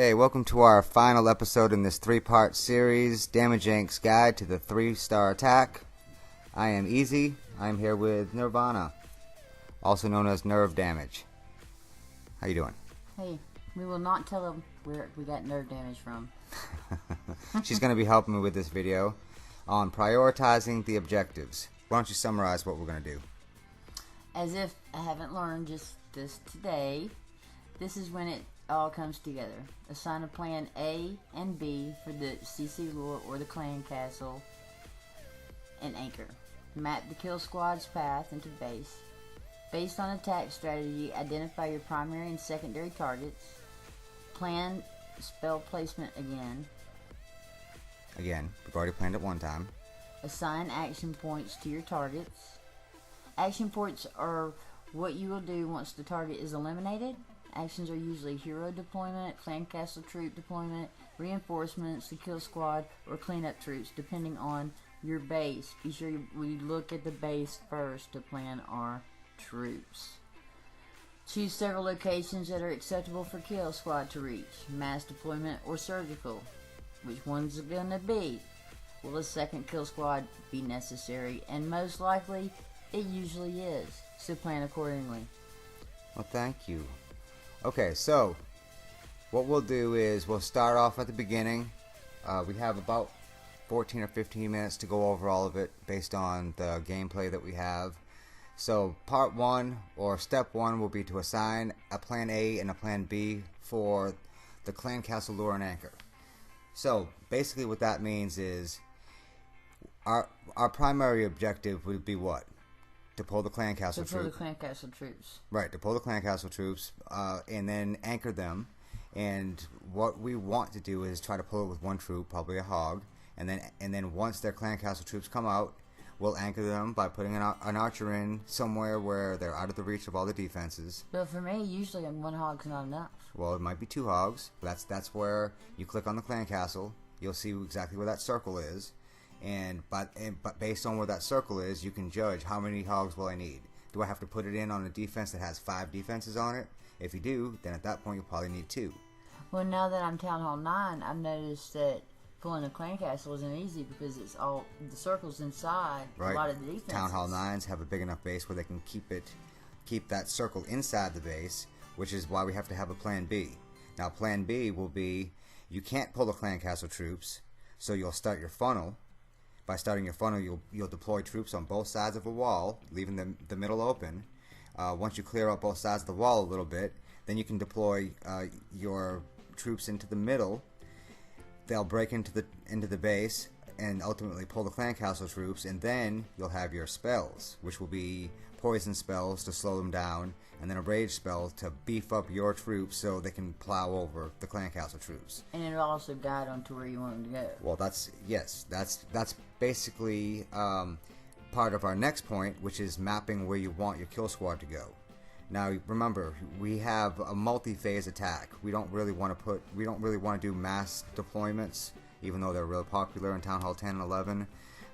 Hey, welcome to our final episode in this three-part series, Damage Inc.'s Guide to the 3-Star Attack. I am Easy. I'm here with Nirvana, also known as Nerve Damage. How you doing? Hey, we will not tell them where we got nerve damage from. She's going to be helping me with this video on prioritizing the objectives. Why don't you summarize what we're going to do? As if I haven't learned just this today, this is when it all comes together. Assign a plan A and B for the CC lure or the clan castle and anchor. Map the kill squad's path into base. Based on attack strategy, identify your primary and secondary targets. Plan spell placement again. Again, we've already planned it one time. Assign action points to your targets. Action points are what you will do once the target is eliminated. Actions are usually hero deployment, clan castle troop deployment, reinforcements, the kill squad, or cleanup troops, depending on your base. Be sure we look at the base first to plan our troops. Choose several locations that are acceptable for kill squad to reach. Mass deployment or surgical. Which one's it gonna be? Will a second kill squad be necessary? And most likely, it usually is. So plan accordingly. Well, thank you. Okay, so what we'll do is we'll start off at the beginning. We have about 14 or 15 minutes to go over all of it based on the gameplay that we have. So part 1 or step 1 will be to assign a plan A and a plan B for the clan castle lure and anchor. So basically what that means is our primary objective would be what? To pull the clan castle troops. To pull the clan castle troops. Right, to pull the clan castle troops and then anchor them. And what we want to do is try to pull it with one troop, probably a hog. And then once their clan castle troops come out, we'll anchor them by putting an archer in somewhere where they're out of the reach of all the defenses. But for me, usually one hog's not enough. Well, it might be 2 hogs. That's where you click on the clan castle. You'll see exactly where that circle is. But based on where that circle is, you can judge how many hogs will I need. Do I have to put it in on a defense that has 5 defenses on it? If you do, then at that point you'll probably need 2. Well, now that I'm Town Hall 9, I've noticed that pulling a clan castle isn't easy because it's all the circles inside. Right. A lot of the defenses. Town Hall 9s have a big enough base where they can keep that circle inside the base, which is why we have to have a plan B. Now plan B will be, you can't pull the clan castle troops, so you'll start your funnel. By starting your funnel, you'll deploy troops on both sides of a wall, leaving the middle open. Once you clear out both sides of the wall a little bit, then you can deploy your troops into the middle. They'll break into the base and ultimately pull the clan castle troops, and then you'll have your spells, which will be poison spells to slow them down, and then a rage spell to beef up your troops so they can plow over the clan castle troops. And it'll also guide them to where you want them to go. Well, that's basically part of our next point, which is mapping where you want your kill squad to go. Now, remember, we have a multi-phase attack. We don't really want to do mass deployments, even though they're real popular in Town Hall 10 and 11.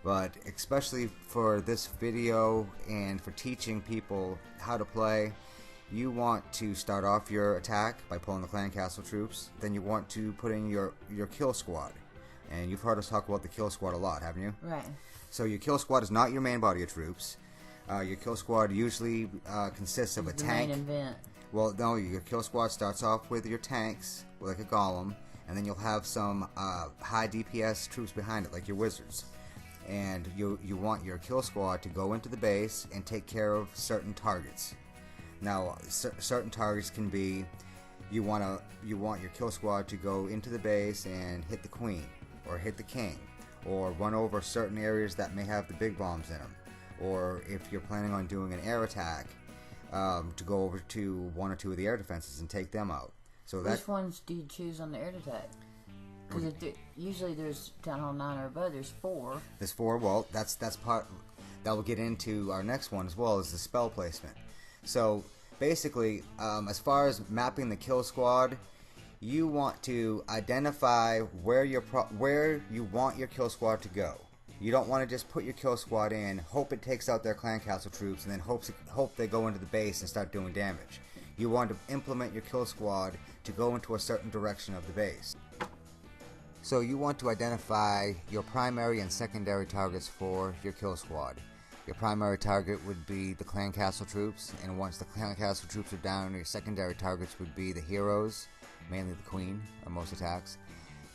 But especially for this video and for teaching people how to play, you want to start off your attack by pulling the clan castle troops. Then you want to put in your kill squad. And you've heard us talk about the kill squad a lot, haven't you? Right. So your kill squad is not your main body of troops. Your kill squad usually consists of a tank. Main event. Well, no, your kill squad starts off with your tanks, like a golem, and then you'll have some high DPS troops behind it, like your wizards. And you want your kill squad to go into the base and take care of certain targets. Now, certain targets can be, you want your kill squad to go into the base and hit the queen, or hit the king, or run over certain areas that may have the big bombs in them. Or if you're planning on doing an air attack, to go over to 1 or 2 of the air defenses and take them out. So which ones do you choose on the air attack? Because usually there's Town Hall 9 or above, there's 4. There's 4. Well, that's part that we'll get into our next one as well, is the spell placement. So basically, as far as mapping the kill squad, you want to identify where you want your kill squad to go. You don't want to just put your kill squad in, hope it takes out their clan castle troops, and then hope they go into the base and start doing damage. you want to implement your kill squad to go into a certain direction of the base. So you want to identify your primary and secondary targets for your kill squad. Your primary target would be the clan castle troops, and once the clan castle troops are down, your secondary targets would be the heroes, mainly the queen on most attacks,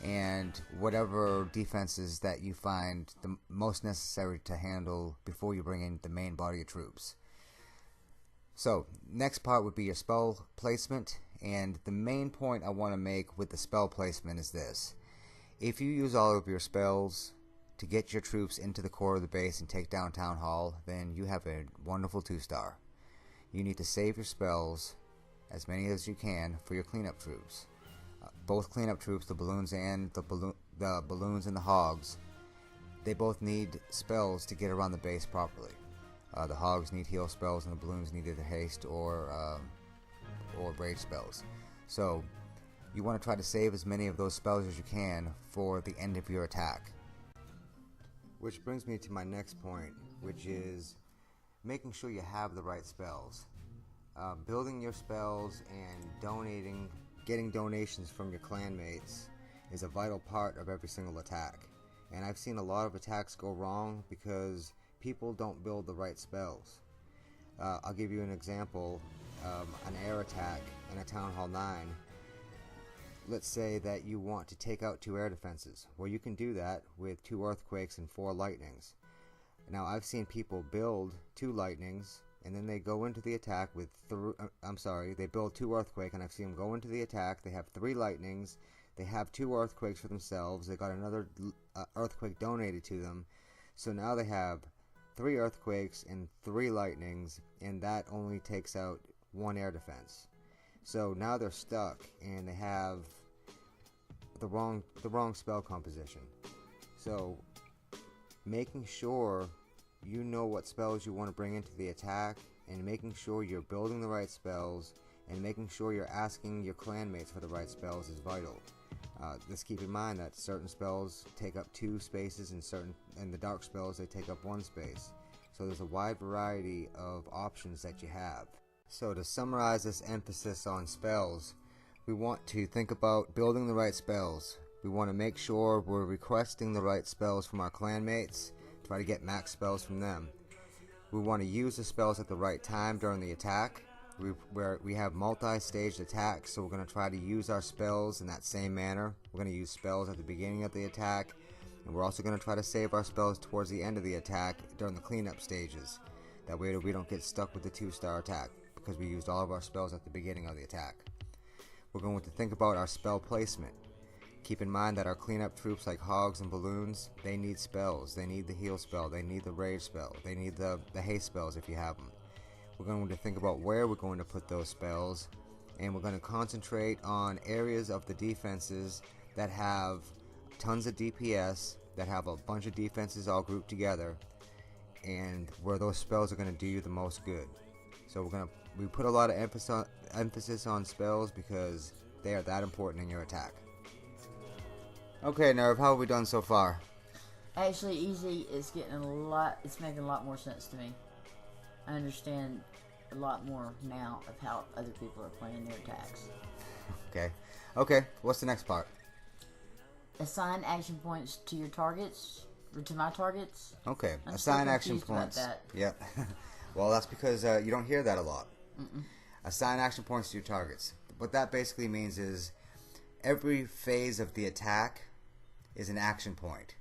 and whatever defenses that you find the most necessary to handle before you bring in the main body of troops. So next part would be your spell placement, and the main point I want to make with the spell placement is this. If you use all of your spells to get your troops into the core of the base and take down Town Hall, then you have a wonderful 2-star. You need to save your spells, as many as you can, for your cleanup troops. Both cleanup troops, the balloons and the balloons and the hogs, they both need spells to get around the base properly. The hogs need heal spells, and the balloons need either haste or rage spells. So you want to try to save as many of those spells as you can for the end of your attack. Which brings me to my next point, which is making sure you have the right spells. Building your spells and getting donations from your clanmates is a vital part of every single attack. And I've seen a lot of attacks go wrong because people don't build the right spells. I'll give you an example. An air attack in a Town Hall 9. Let's say that you want to take out 2 air defenses. Well, you can do that with 2 earthquakes and 4 lightnings. Now, I've seen people build 2 lightnings, and then they go into the attack with they build 2 earthquake, and I've seen them go into the attack. They have 3 lightnings. They have 2 earthquakes for themselves. They got another earthquake donated to them. So now they have 3 earthquakes and 3 lightnings, and that only takes out 1 air defense. So now they're stuck, and they have the wrong spell composition. So making sure you know what spells you want to bring into the attack, and making sure you're building the right spells, and making sure you're asking your clanmates for the right spells is vital. Just keep in mind that certain spells take up 2 spaces, and the dark spells, they take up 1 space. So there's a wide variety of options that you have. So to summarize this emphasis on spells, we want to think about building the right spells. We want to make sure we're requesting the right spells from our clanmates, try to get max spells from them. We want to use the spells at the right time during the attack. We have multi-staged attacks, so we're going to try to use our spells in that same manner. We're going to use spells at the beginning of the attack, and we're also going to try to save our spells towards the end of the attack during the cleanup stages. That way we don't get stuck with the 2-star attack, because we used all of our spells at the beginning of the attack. We're going to think about our spell placement. Keep in mind that our cleanup troops like hogs and balloons, they need spells. They need the heal spell, they need the rage spell, they need the haste spells if you have them. We're going to think about where we're going to put those spells, and we're going to concentrate on areas of the defenses that have tons of DPS, that have a bunch of defenses all grouped together, and where those spells are going to do you the most good. So we put a lot of emphasis on spells because they are that important in your attack. Okay, Nerve, how have we done so far? Actually, Easy is it's making a lot more sense to me. I understand a lot more now of how other people are playing their attacks. Okay, what's the next part? Assign action points to your targets, or to my targets. Okay, I'm assign still action confused about points. that. Yep. Well, that's because you don't hear that a lot. Assign action points to your targets. What that basically means is every phase of the attack is an action point.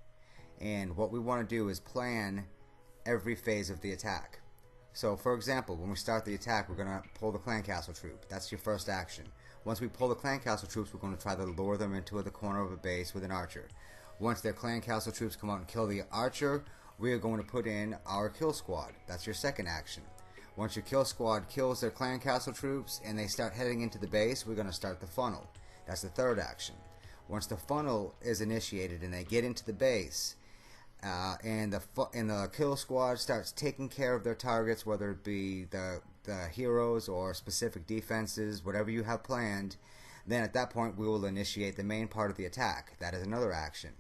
And what we want to do is plan every phase of the attack. So, for example, when we start the attack, we're going to pull the clan castle troop. That's your first action. Once we pull the clan castle troops, we're going to try to lure them into the corner of a base with an archer. Once their clan castle troops come out and kill the archer, we are going to put in our kill squad. That's your second action. Once your kill squad kills their clan castle troops and they start heading into the base, we're going to start the funnel. That's the third action. Once the funnel is initiated and they get into the base, and the kill squad starts taking care of their targets, whether it be the heroes or specific defenses, whatever you have planned, then at that point we will initiate the main part of the attack. That is another action.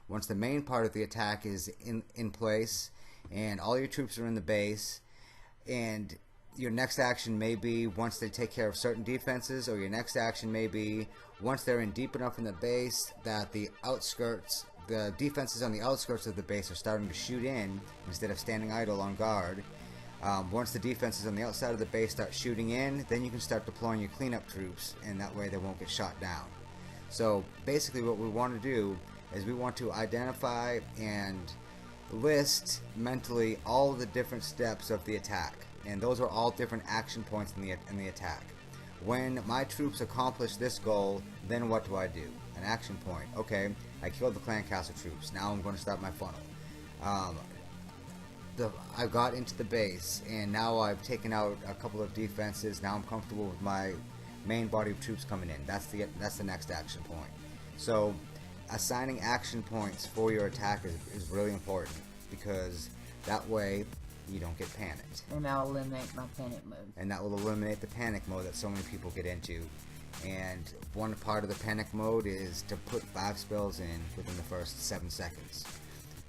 Once the main part of the attack is in place and all your troops are in the base and your next action may be once they take care of certain defenses, or your next action may be once they're in deep enough in the base that the defenses on the outskirts of the base are starting to shoot in instead of standing idle on guard. Once the defenses on the outside of the base start shooting in, then you can start deploying your cleanup troops, and that way they won't get shot down. So basically what we want to do is we want to identify and list mentally all of the different steps of the attack, and those are all different action points in the attack. When my troops accomplish this goal, then what do I do? An action point. Okay, I killed the clan castle troops. Now I'm going to start my funnel. I got into the base, and now I've taken out a couple of defenses. Now I'm comfortable with my main body of troops coming in. That's the next action point. So assigning action points for your attack is really important, because that way you don't get panicked. And that'll eliminate my panic mode. And that will eliminate the panic mode that so many people get into. And one part of the panic mode is to put 5 spells in within the first 7 seconds.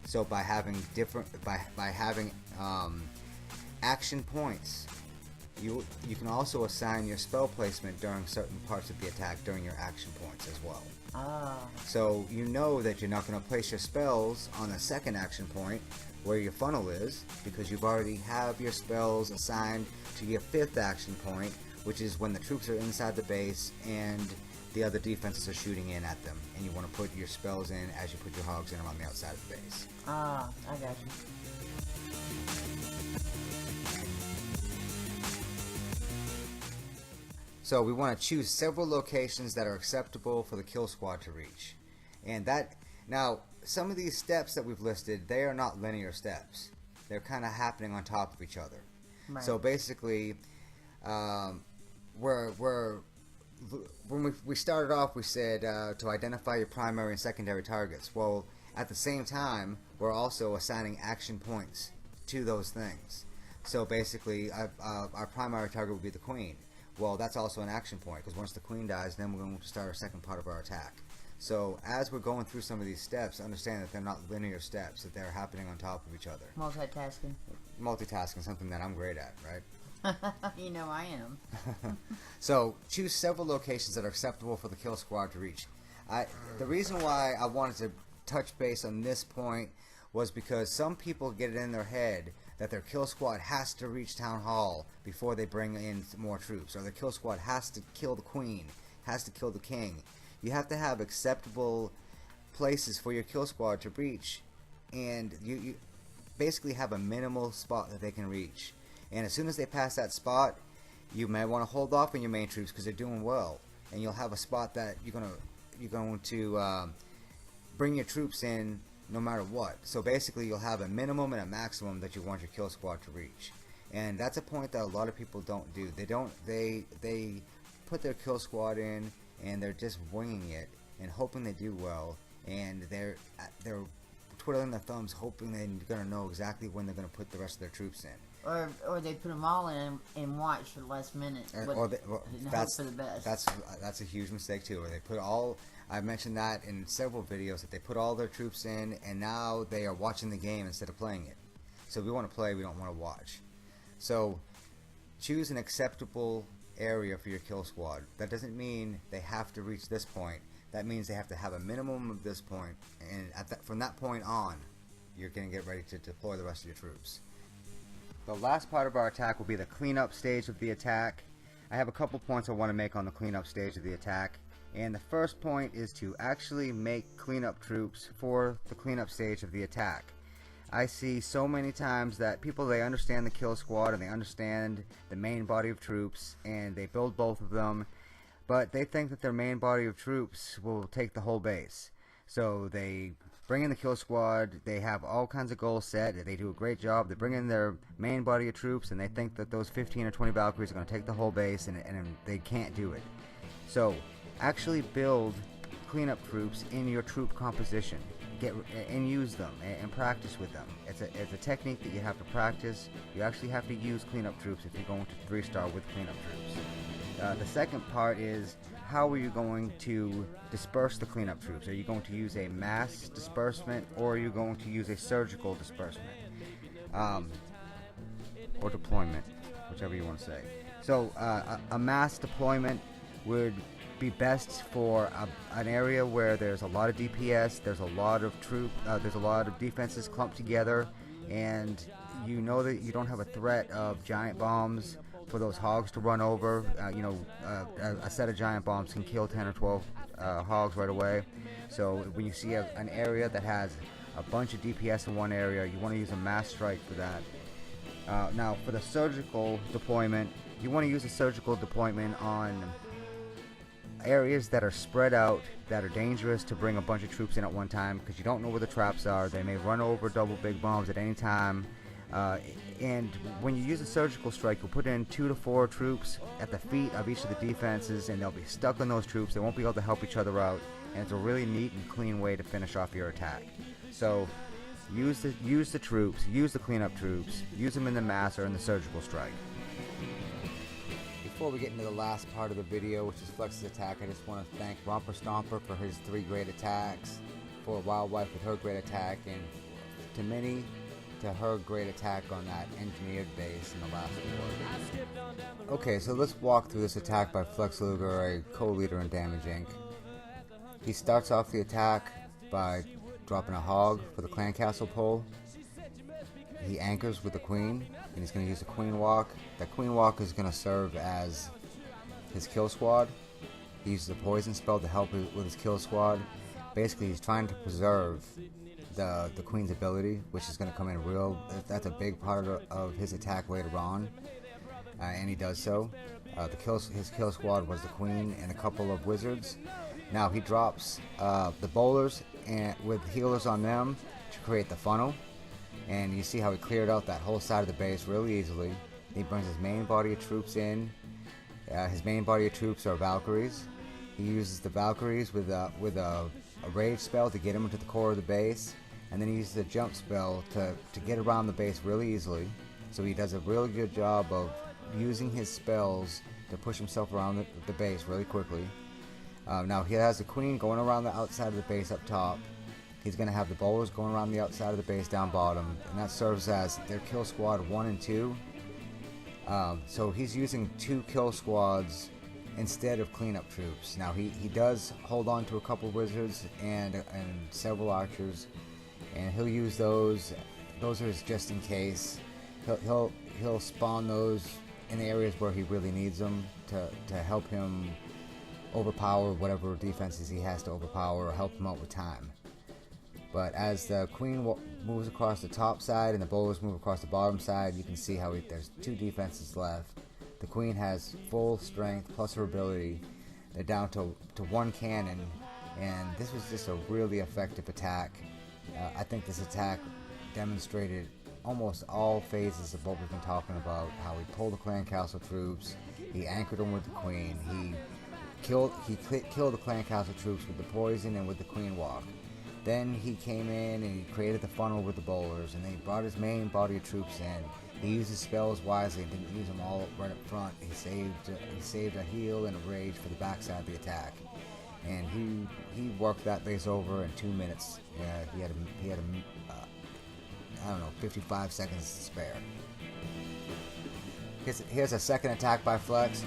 So by having action points, you can also assign your spell placement during certain parts of the attack during your action points as well. So you know that you're not going to place your spells on the second action point where your funnel is, because you've already have your spells assigned to your 5th action point, which is when the troops are inside the base and the other defenses are shooting in at them, and you want to put your spells in as you put your hogs in on the outside of the base. I got you. So we want to choose several locations that are acceptable for the kill squad to reach. And that, now, some of these steps that we've listed, they are not linear steps. They're kind of happening on top of each other. Right. So basically, when we started off, we said to identify your primary and secondary targets. Well, at the same time, we're also assigning action points to those things. So basically, our primary target would be the queen. Well, that's also an action point, because once the queen dies, then we're going to start our second part of our attack. So as we're going through some of these steps, understand that they're not linear steps, that they're happening on top of each other. Multitasking. Multitasking, something that I'm great at, right? You know I am. So choose several locations that are acceptable for the kill squad to reach. The reason why I wanted to touch base on this point was because some people get it in their head that their kill squad has to reach town hall before they bring in more troops, or the kill squad has to kill the queen, has to kill the king. You have to have acceptable places for your kill squad to reach, and you basically have a minimal spot that they can reach. And as soon as they pass that spot, you may want to hold off on your main troops because they're doing well, and you'll have a spot that you're going to bring your troops in no matter what. So basically, you'll have a minimum and a maximum that you want your kill squad to reach, and that's a point that a lot of people don't do. They put their kill squad in, and they're just winging it and hoping they do well, and they're twiddling their thumbs, hoping they're going to know exactly when they're going to put the rest of their troops in. Or they put them all in and watch for the last minute. Hope for the best. That's a huge mistake too. Or they put all. I mentioned that in several videos, that they put all their troops in, and now they are watching the game instead of playing it. So we want to play, we don't want to watch. So choose an acceptable area for your kill squad. That doesn't mean they have to reach this point. That means they have to have a minimum of this point, and from that point on, you're going to get ready to deploy the rest of your troops. The last part of our attack will be the cleanup stage of the attack. I have a couple points I want to make on the cleanup stage of the attack. And the first point is to actually make cleanup troops for the cleanup stage of the attack. I see so many times that people, they understand the kill squad and they understand the main body of troops, and they build both of them, but they think that their main body of troops will take the whole base. So they bring in the kill squad, they have all kinds of goals set, they do a great job, they bring in their main body of troops, and they think that those 15 or 20 Valkyries are going to take the whole base, and they can't do it. So actually build cleanup troops in your troop composition. And use them and practice with them. It's a technique that you have to practice. You actually have to use cleanup troops if you're going to 3-star with cleanup troops. The second part is, how are you going to disperse the cleanup troops? Are you going to use a mass disbursement, or are you going to use a surgical disbursement? Or deployment. whichever you want to say. So a mass deployment would be best for an area where there's a lot of DPS, there's a lot of there's a lot of defenses clumped together, and you know that you don't have a threat of giant bombs for those hogs to run over. A set of giant bombs can kill 10 or 12 hogs right away. So when you see an area that has a bunch of DPS in one area, you want to use a mass strike for that. Now, for the surgical deployment, you want to use a surgical deployment on areas that are spread out, that are dangerous to bring a bunch of troops in at one time, because you don't know where the traps are. They may run over double big bombs at any time. And when you use a surgical strike, you'll put in 2 to 4 troops at the feet of each of the defenses, and they'll be stuck on those troops. They won't be able to help each other out, and it's a really neat and clean way to finish off your attack. So use the troops, use the cleanup troops, use them in the mass or in the surgical strike. Before we get into the last part of the video, which is Flex's attack, I just want to thank Romper Stomper for his 3 great attacks, for Wildwife with her great attack, and to Minnie to her great attack on that engineered base in the last war. Okay, so let's walk through this attack by Flex Luger, a co-leader in Damage Inc. He starts off the attack by dropping a hog for the clan castle pole. He anchors with the queen, and he's going to use a queen walk. That queen walk is going to serve as his kill squad. He uses a poison spell to help with his kill squad. Basically, he's trying to preserve the queen's ability, which is going to come in real. That's a big part of his attack later on, and he does so. His kill squad was the queen and a couple of wizards. Now he drops the bowlers and with healers on them to create the funnel. And you see how he cleared out that whole side of the base really easily. He brings his main body of troops in. His main body of troops are Valkyries. He uses the Valkyries with a rage spell to get him into the core of the base. And then he uses a jump spell to get around the base really easily. So he does a really good job of using his spells to push himself around the base really quickly. Now he has the queen going around the outside of the base up top. He's going to have the bowlers going around the outside of the base down bottom, and that serves as their kill squad 1 and 2. So he's using 2 kill squads instead of cleanup troops. Now he does hold on to a couple wizards and several archers, and he'll use those. Those are just in case. He'll spawn those in the areas where he really needs them to help him overpower whatever defenses he has to overpower or help him out with time. But as the queen moves across the top side and the bowlers move across the bottom side, you can see how there's 2 defenses left. The queen has full strength plus her ability. They're down to 1 cannon, and this was just a really effective attack. I think this attack demonstrated almost all phases of what we've been talking about. How he pulled the clan castle troops, he anchored them with the queen, he killed the clan castle troops with the poison and with the queen walk. Then he came in and he created the funnel with the bowlers, and then he brought his main body of troops in. He used his spells wisely and didn't use them all right up front. He saved a heal and a rage for the backside of the attack, and he worked that base over in 2 minutes. He had 55 seconds to spare. Here's a second attack by Flex.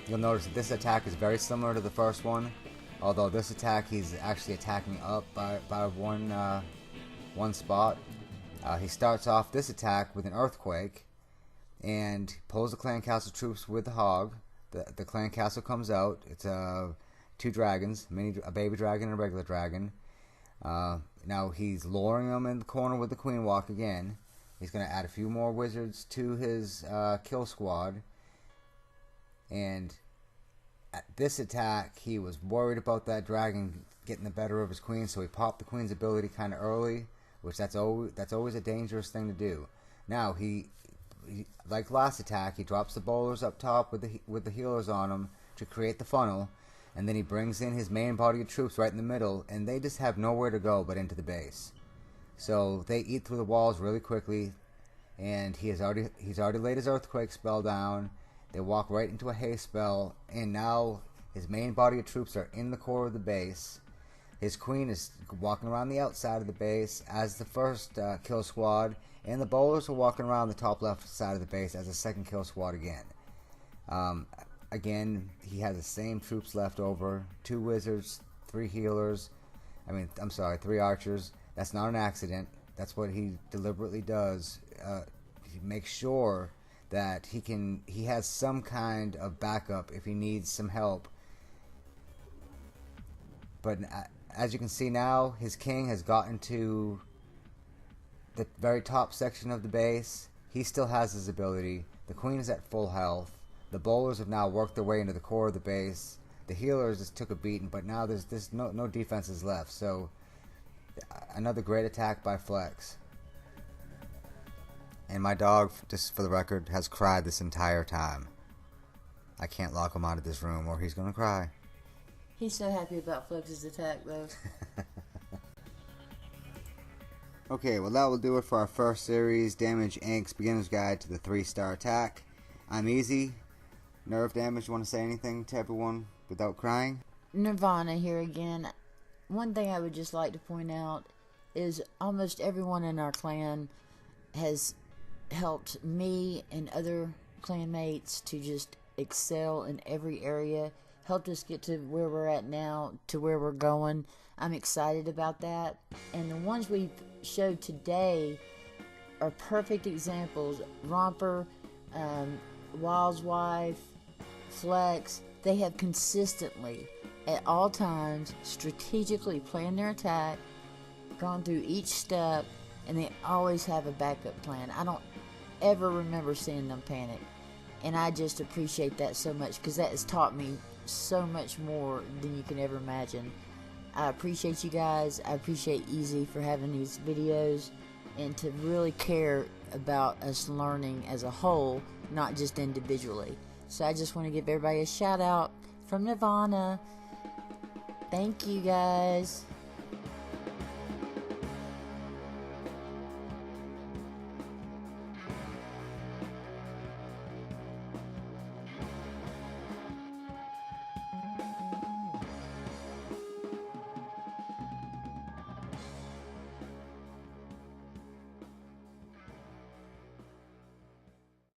You'll notice that this attack is very similar to the first one. Although this attack, he's actually attacking up by one spot. He starts off this attack with an earthquake and pulls the clan castle troops with the hog. The clan castle comes out. It's 2 dragons, a baby dragon and a regular dragon. Now he's luring them in the corner with the queen walk again. He's going to add a few more wizards to his kill squad. And at this attack, he was worried about that dragon getting the better of his queen, so he popped the queen's ability kind of early, which that's always a dangerous thing to do. Now he like last attack, he drops the bowlers up top with the healers on them to create the funnel, and then he brings in his main body of troops right in the middle, and they just have nowhere to go but into the base. So they eat through the walls really quickly, and he's already laid his earthquake spell down. They walk right into a haste spell, and now his main body of troops are in the core of the base. His queen is walking around the outside of the base as the first kill squad, And the bowlers are walking around the top left side of the base as a second kill squad again. Again, he has the same troops left over. 2 wizards, 3 healers. 3 archers. That's not an accident. That's what he deliberately does. He makes sure that he has some kind of backup if he needs some help. But as you can see now, his king has gotten to the very top section of the base. He still has his ability. The queen is at full health. The bowlers have now worked their way into the core of the base. The healers just took a beating, but now there's no defenses left. So another great attack by Flex. And my dog, just for the record, has cried this entire time. I can't lock him out of this room or he's gonna cry. He's so happy about Flex's attack, though. Okay, well that will do it for our first series, Damage Inc.'s Beginner's Guide to the 3-star attack. I'm Easy. Nerve Damage, you want to say anything to everyone without crying? Nirvana here again. One thing I would just like to point out is almost everyone in our clan has helped me and other clanmates to just excel in every area, helped us get to where we're at now, to where we're going. I'm excited about that. And the ones we've showed today are perfect examples. Romper, Wild's Wife, Flex, they have consistently, at all times, strategically planned their attack, gone through each step, and they always have a backup plan. I don't ever remember seeing them panic. And I just appreciate that so much, because that has taught me so much more than you can ever imagine. I appreciate you guys. I appreciate Easy for having these videos and to really care about us learning as a whole, not just individually. So I just want to give everybody a shout out from Nirvana. Thank you guys.